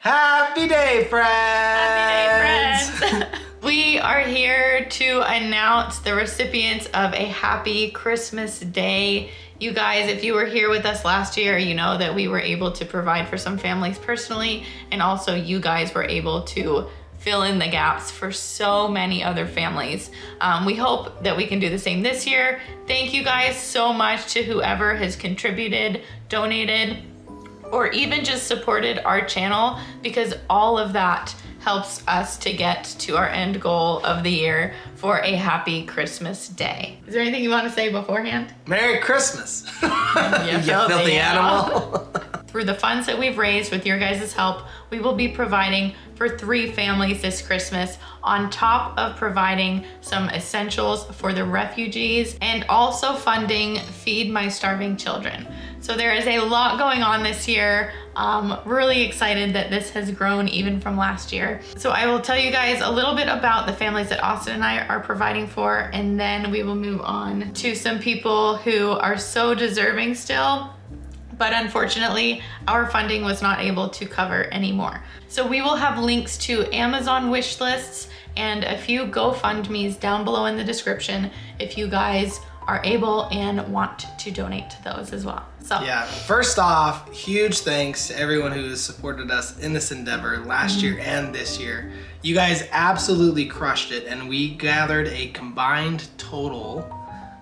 Happy day, friends! Happy day, friends! We are here to announce the recipients of a happy Christmas day. You guys, if you were here with us last year, you know that we were able to provide for some families personally, and also you guys were able to fill in the gaps for so many other families. We hope that we can do the same this year. Thank you guys so much to whoever has contributed, donated, or even just supported our channel, because all of that helps us to get to our end goal of the year for a happy Christmas day. Is there anything you want to say beforehand? Merry Christmas! You filthy animal. Through the funds that we've raised with your guys' help, we will be providing for 3 families this Christmas, on top of providing some essentials for the refugees and also funding Feed My Starving Children. So there is a lot going on this year. Really excited that this has grown even from last year. So I will tell you guys a little bit about the families that Austin and I are providing for, and then we will move on to some people who are so deserving still, but unfortunately our funding was not able to cover anymore. So we will have links to Amazon wish lists and a few GoFundMes down below in the description if you guys are able and want to donate to those as well. So yeah, first off, huge thanks to everyone who has supported us in this endeavor last year and this year. You guys absolutely crushed it, and we gathered a combined total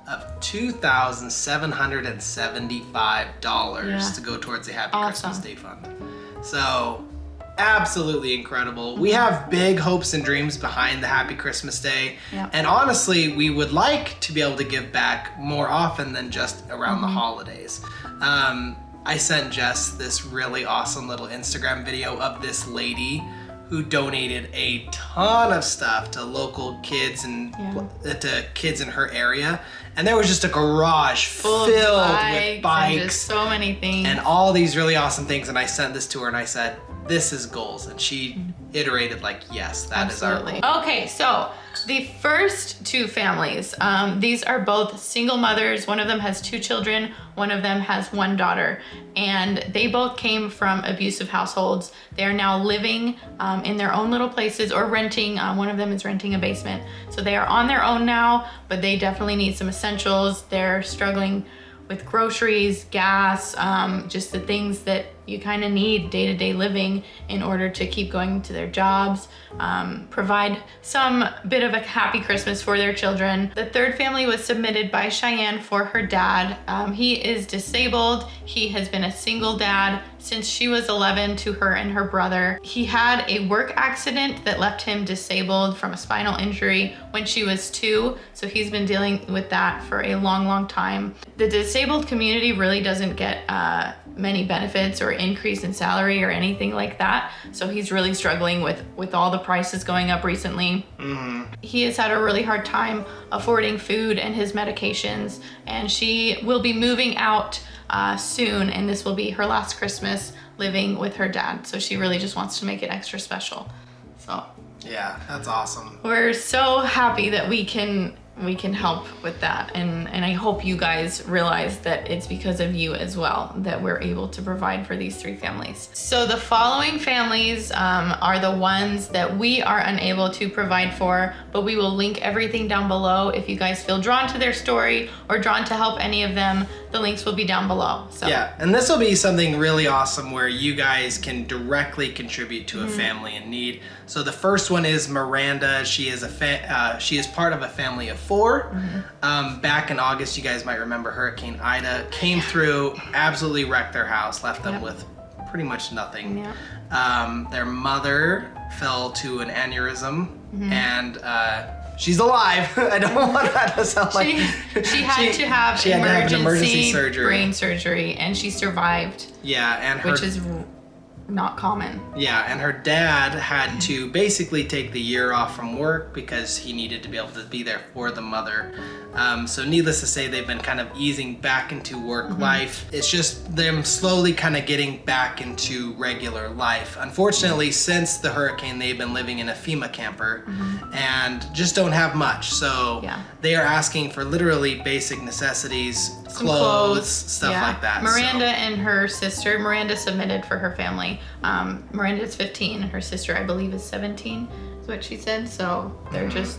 of $2,775 to go towards the Happy Christmas Day Fund. So absolutely incredible. We have big hopes and dreams behind the Happy Christmas Day. And honestly, we would like to be able to give back more often than just around the holidays. I sent Jess this really awesome little Instagram video of this lady who donated a ton of stuff to local kids and to kids in her area. And there was just a garage filled with bikes. And just so many things. And all these really awesome things. And I sent this to her and I said, this is goals. And she iterated like, yes, that is our goal. Okay, so the first 2 families, these are both single mothers. One of them has 2 children. One of them has 1 daughter. And they both came from abusive households. They are now living in their own little places or renting. One of them is renting a basement. So they are on their own now, but they definitely need some essentials. They're struggling with groceries, gas, just the things that you kind of need day-to-day living in order to keep going to their jobs, provide some bit of a happy Christmas for their children. The 3rd family was submitted by Cheyenne for her dad. He is disabled. He has been a single dad since she was 11 to her and her brother. He had a work accident that left him disabled from a spinal injury when she was 2, so he's been dealing with that for a long, long time. The disabled community really doesn't get many benefits or increase in salary or anything like that. So he's really struggling with all the prices going up recently. He has had a really hard time affording food and his medications, and she will be moving out soon, and this will be her last Christmas living with her dad. So she really just wants to make it extra special. So yeah, that's awesome. We're so happy that we can help with that, and I hope you guys realize that it's because of you as well that we're able to provide for these 3 families. So the following families are the ones that we are unable to provide for, but we will link everything down below. If you guys feel drawn to their story or drawn to help any of them, the links will be down below. So yeah, and this will be something really awesome where you guys can directly contribute to a family in need. So the first one is Miranda. She is she is part of a family of 4. Back in August, you guys might remember Hurricane Ida came through, absolutely wrecked their house, left them with pretty much nothing. Their mother fell to an aneurysm, and she's alive. I don't want that to sound like she had to have emergency surgery, brain surgery, and she survived. Yeah, and which is not common. Yeah, and her dad had to basically take the year off from work because he needed to be able to be there for the mother. So needless to say, they've been kind of easing back into work life. It's just them slowly kind of getting back into regular life. Unfortunately, since the hurricane, they've been living in a FEMA camper and just don't have much. So they are asking for literally basic necessities. some clothes, stuff like that. Miranda and her sister, Miranda submitted for her family. Miranda's 15, her sister I believe is 17 is what she said. So they're just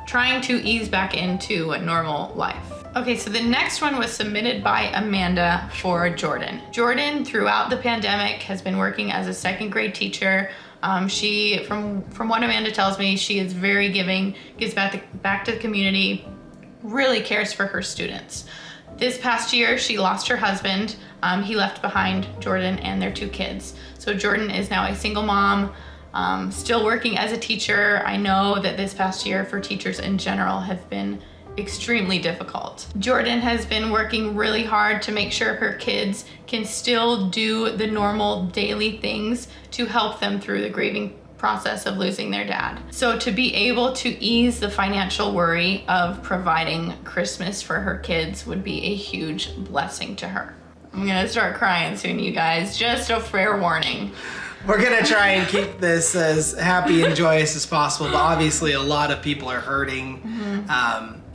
trying to ease back into a normal life. Okay, so the next one was submitted by Amanda for Jordan. Jordan, throughout the pandemic, has been working as a second grade teacher. She, from what Amanda tells me, she is very giving, gives back to the community, really cares for her students. This past year, she lost her husband. He left behind Jordan and their 2 kids. So Jordan is now a single mom, still working as a teacher. I know that this past year for teachers in general have been extremely difficult. Jordan has been working really hard to make sure her kids can still do the normal daily things to help them through the grieving process of losing their dad. So to be able to ease the financial worry of providing Christmas for her kids would be a huge blessing to her. I'm gonna start crying soon, you guys. Just a fair warning. We're gonna try and keep this as happy and joyous as possible, but obviously a lot of people are hurting.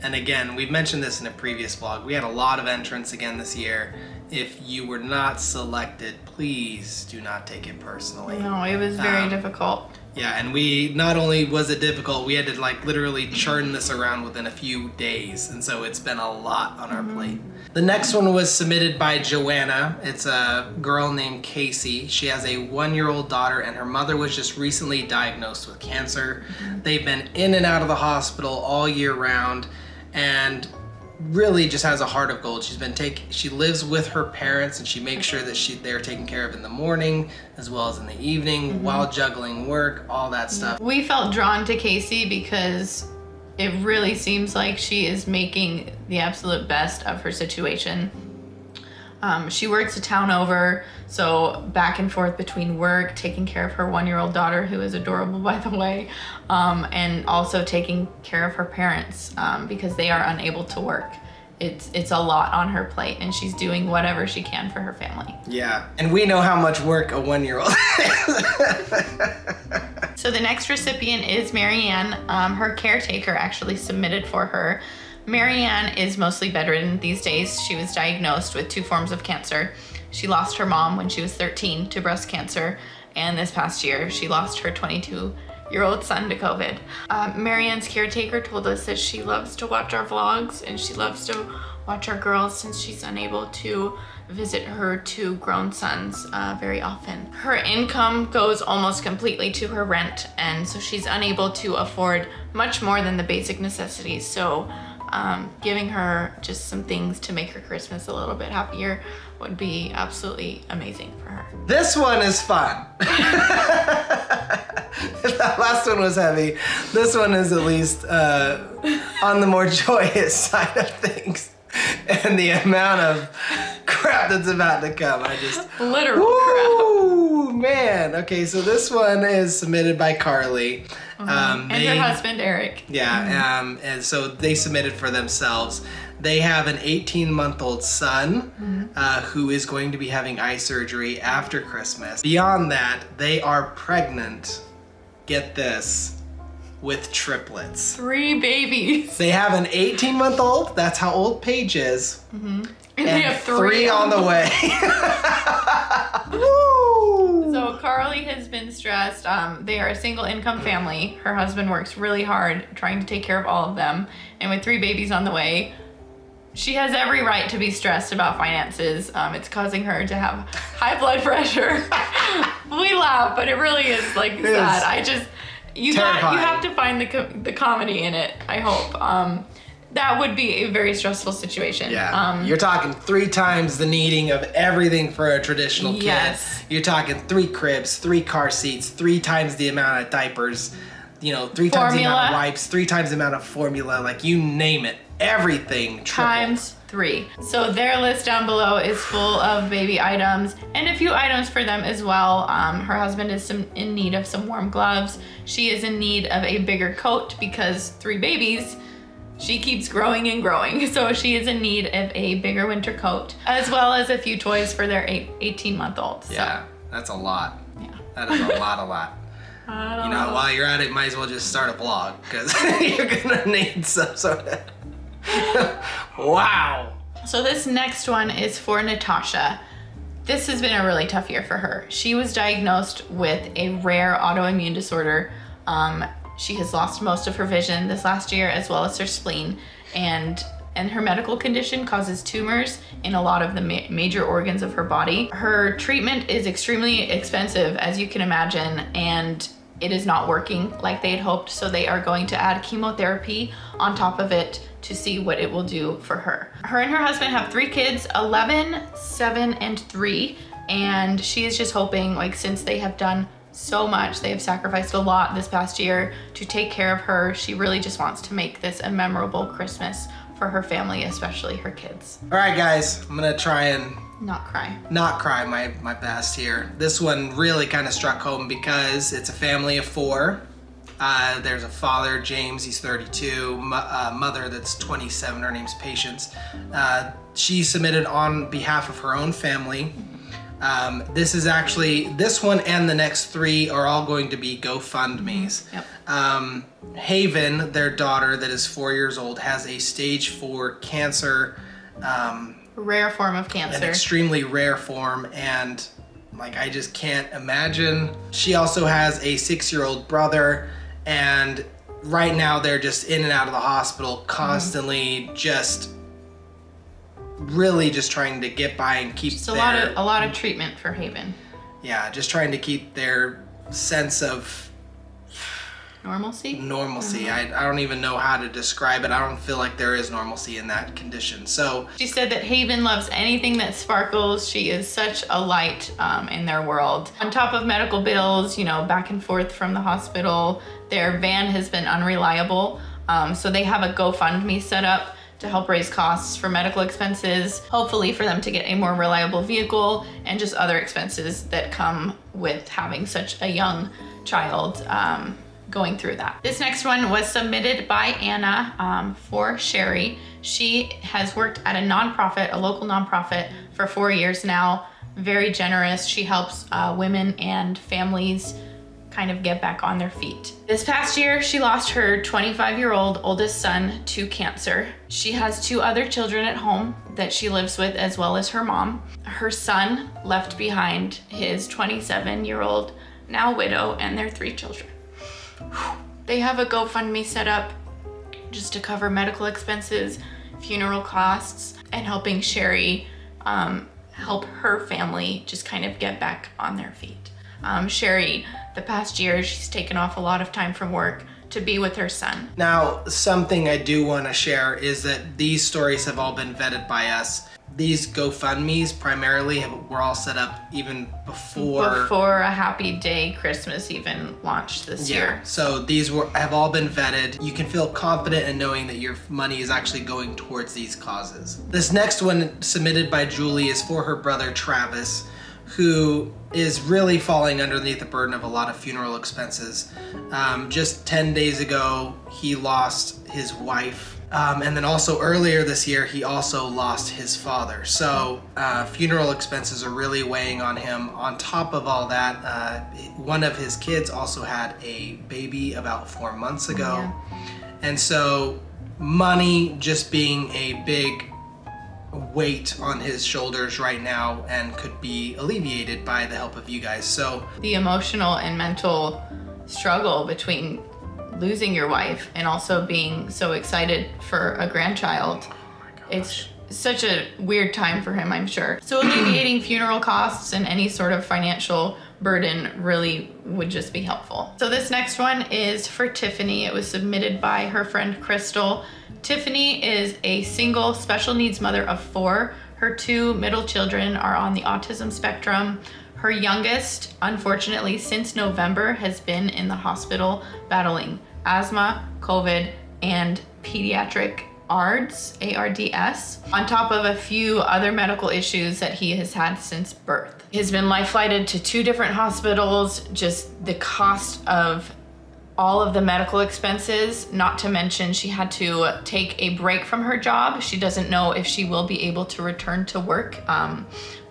And again, we've mentioned this in a previous vlog. We had a lot of entrants again this year. If you were not selected, please do not take it personally. No, it was very difficult. Yeah, and we, not only was it difficult, we had to like literally churn this around within a few days. And so it's been a lot on our plate. The next one was submitted by Joanna. It's a girl named Casey. She has a 1-year-old daughter and her mother was just recently diagnosed with cancer. They've been in and out of the hospital all year round and really just has a heart of gold. She lives with her parents and she makes sure that they're taken care of in the morning as well as in the evening while juggling work, all that stuff. We felt drawn to Casey because it really seems like she is making the absolute best of her situation. She works a town over, so back and forth between work, taking care of her 1-year-old daughter, who is adorable by the way, and also taking care of her parents because they are unable to work. It's a lot on her plate and she's doing whatever she can for her family. Yeah, and we know how much work a 1-year-old So the next recipient is Marianne. Her caretaker actually submitted for her. Marianne is mostly bedridden these days. She was diagnosed with 2 forms of cancer. She lost her mom when she was 13 to breast cancer, and this past year she lost her 22-year-old son to COVID. Marianne's caretaker told us that she loves to watch our vlogs and she loves to watch our girls since she's unable to visit her 2 grown sons very often. Her income goes almost completely to her rent, and so she's unable to afford much more than the basic necessities. So giving her just some things to make her Christmas a little bit happier would be absolutely amazing for her. This one is fun. That last one was heavy. This one is at least on the more joyous side of things. And the amount of crap that's about to come, literal crap. Man. Okay, so this one is submitted by Carly. And her husband, Eric. Yeah, and so they submitted for themselves. They have an 18-month-old son who is going to be having eye surgery after Christmas. Beyond that, they are pregnant, get this, with triplets. 3 babies. They have an 18-month-old, that's how old Paige is. And they have 3 on the way. So Carly has been stressed. They are a single income family. Her husband works really hard trying to take care of all of them. And with 3 babies on the way, she has every right to be stressed about finances. It's causing her to have high blood pressure. We laugh, but it really is like sad. You have to find the comedy in it, I hope. That would be a very stressful situation. Yeah, you're talking 3 times the needing of everything for a traditional kid. Yes. You're talking 3 cribs, 3 car seats, 3 times the amount of diapers, 3 times the amount of wipes, 3 times the amount of formula, like you name it, everything tripled. Times 3. So their list down below is full of baby items and a few items for them as well. Her husband is in need of some warm gloves. She is in need of a bigger coat because 3 babies, she keeps growing and growing. So she is in need of a bigger winter coat, as well as a few toys for their 18-month-old. So. Yeah, that's a lot. Yeah. That is a lot. While you're at it, might as well just start a blog because you're gonna need some sort of, wow. So this next one is for Natasha. This has been a really tough year for her. She was diagnosed with a rare autoimmune disorder. She has lost most of her vision this last year, as well as her spleen, and her medical condition causes tumors in a lot of the major organs of her body. Her treatment is extremely expensive, as you can imagine, and it is not working like they had hoped, so they are going to add chemotherapy on top of it to see what it will do for her. Her and her husband have 3 kids, 11, 7, and 3, and she is just hoping, like, since they have done so much, they have sacrificed a lot this past year to take care of her, she really just wants to make this a memorable Christmas for her family, especially her kids. All right, guys, I'm gonna try and not cry my best here. This one really kind of struck home because it's a family of 4. There's a father, James, he's 32, mother that's 27, her name's Patience. She submitted on behalf of her own family. This one and the next 3 are all going to be GoFundMes. Yep. Haven, their daughter that is 4 years old, has a stage 4 cancer. Rare form of cancer. An extremely rare form, and like, I just can't imagine. She also has a 6-year-old brother, and right now they're just in and out of the hospital constantly, just really just trying to get by and keep just a lot of treatment for Haven. Yeah, just trying to keep their sense of normalcy. I don't even know how to describe it. I don't feel like there is normalcy in that condition. So she said that Haven loves anything that sparkles. She is such a light in their world. On top of medical bills, back and forth from the hospital, their van has been unreliable. So they have a GoFundMe set up to help raise costs for medical expenses, hopefully for them to get a more reliable vehicle and just other expenses that come with having such a young child going through that. This next one was submitted by Anna for Sherri. She has worked at a local nonprofit for 4 years now. Very generous. She helps women and families kind of get back on their feet. This past year, she lost her 25-year-old oldest son to cancer. She has 2 other children at home that she lives with, as well as her mom. Her son left behind his 27-year-old, now widow, and their 3 children. They have a GoFundMe set up just to cover medical expenses, funeral costs, and helping Sherri help her family just kind of get back on their feet. Sherri, the past year, she's taken off a lot of time from work to be with her son. Now, something I do want to share is that these stories have all been vetted by us. These GoFundMes primarily were all set up even before a Happy Day Christmas even launched this year. So these have all been vetted. You can feel confident in knowing that your money is actually going towards these causes. This next one, submitted by Julie, is for her brother Travis, who is really falling underneath the burden of a lot of funeral expenses. Just 10 days ago, he lost his wife. And then also earlier this year, he also lost his father. So funeral expenses are really weighing on him. On top of all that, one of his kids also had a baby about 4 months ago. Yeah. And so money just being a big weight on his shoulders right now and could be alleviated by the help of you guys. So the emotional and mental struggle between losing your wife and also being so excited for a grandchild. Oh my gosh. It's such a weird time for him, I'm sure. So alleviating funeral costs and any sort of financial burden really would just be helpful. So this next one is for Tiffany. It was submitted by her friend Crystal. Tiffany is a single special needs mother of 4. Her 2 middle children are on the autism spectrum. Her youngest, unfortunately, since November, has been in the hospital battling asthma, COVID, and pediatric ARDS, ARDS, on top of a few other medical issues that he has had since birth. He's been life-flighted to 2 different hospitals. Just the cost of all of the medical expenses, not to mention she had to take a break from her job. She doesn't know if she will be able to return to work,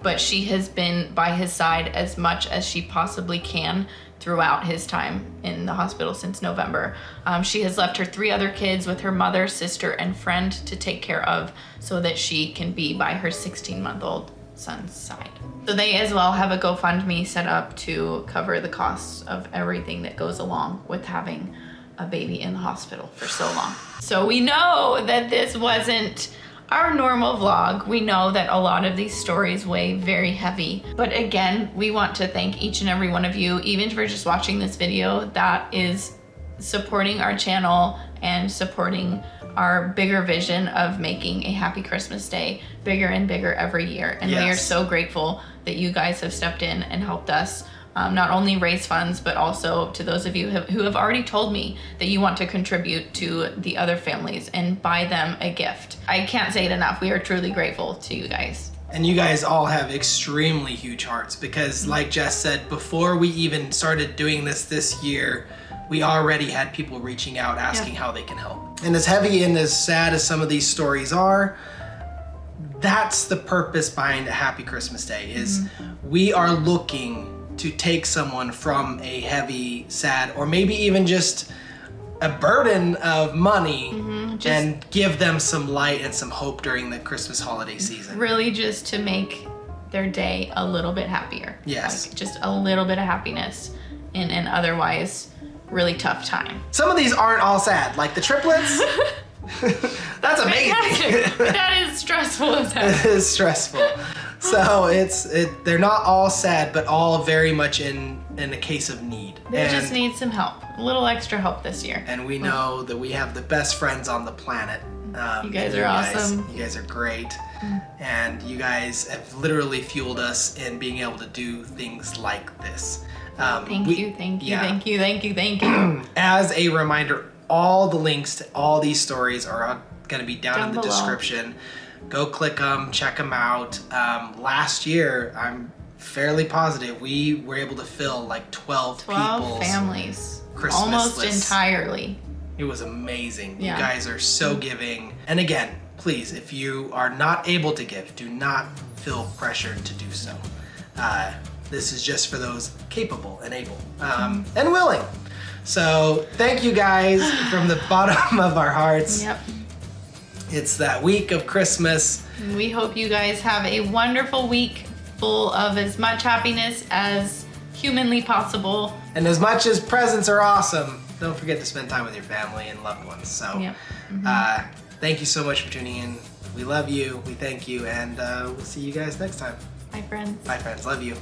but she has been by his side as much as she possibly can throughout his time in the hospital since November. She has left her 3 other kids with her mother, sister, and friend to take care of so that she can be by her 16-month-old son's side. So they as well have a GoFundMe set up to cover the costs of everything that goes along with having a baby in the hospital for so long. So we know that this wasn't our normal vlog. We know that a lot of these stories weigh very heavy, but again, we want to thank each and every one of you, even for just watching this video, that is supporting our channel and supporting our bigger vision of making a Happy Christmas Day bigger and bigger every year. And we are so grateful that you guys have stepped in and helped us not only raise funds, but also to those of you who have already told me that you want to contribute to the other families and buy them a gift. I can't say it enough. We are truly grateful to you guys. And you guys all have extremely huge hearts because like Jess said, before we even started doing this year, we already had people reaching out asking how they can help. And as heavy and as sad as some of these stories are, that's the purpose behind a Happy Christmas Day is we are looking to take someone from a heavy, sad, or maybe even just a burden of money and give them some light and some hope during the Christmas holiday season. Really just to make their day a little bit happier. Yes. Like just a little bit of happiness in an otherwise really tough time. Some of these aren't all sad, like the triplets. That's amazing. That is stressful as hell. It is stressful. So they're not all sad, but all very much in a case of need. They just need some help, a little extra help this year. And we know that we have the best friends on the planet. You guys are awesome. You guys are great. And you guys have literally fueled us in being able to do things like this. Thank you. As a reminder, all the links to all these stories are going to be down in the description. Go click them, check them out. Last year, I'm fairly positive we were able to fill like 12 people's families, Christmas almost lists. Entirely. It was amazing. You guys are so giving. And again, please, if you are not able to give, do not feel pressured to do so. This is just for those capable and able and willing. So thank you guys from the bottom of our hearts. Yep. It's that week of Christmas. We hope you guys have a wonderful week full of as much happiness as humanly possible. And as much as presents are awesome, don't forget to spend time with your family and loved ones. So thank you so much for tuning in. We love you, we thank you, and we'll see you guys next time. Bye, friends. Bye, friends. Love you.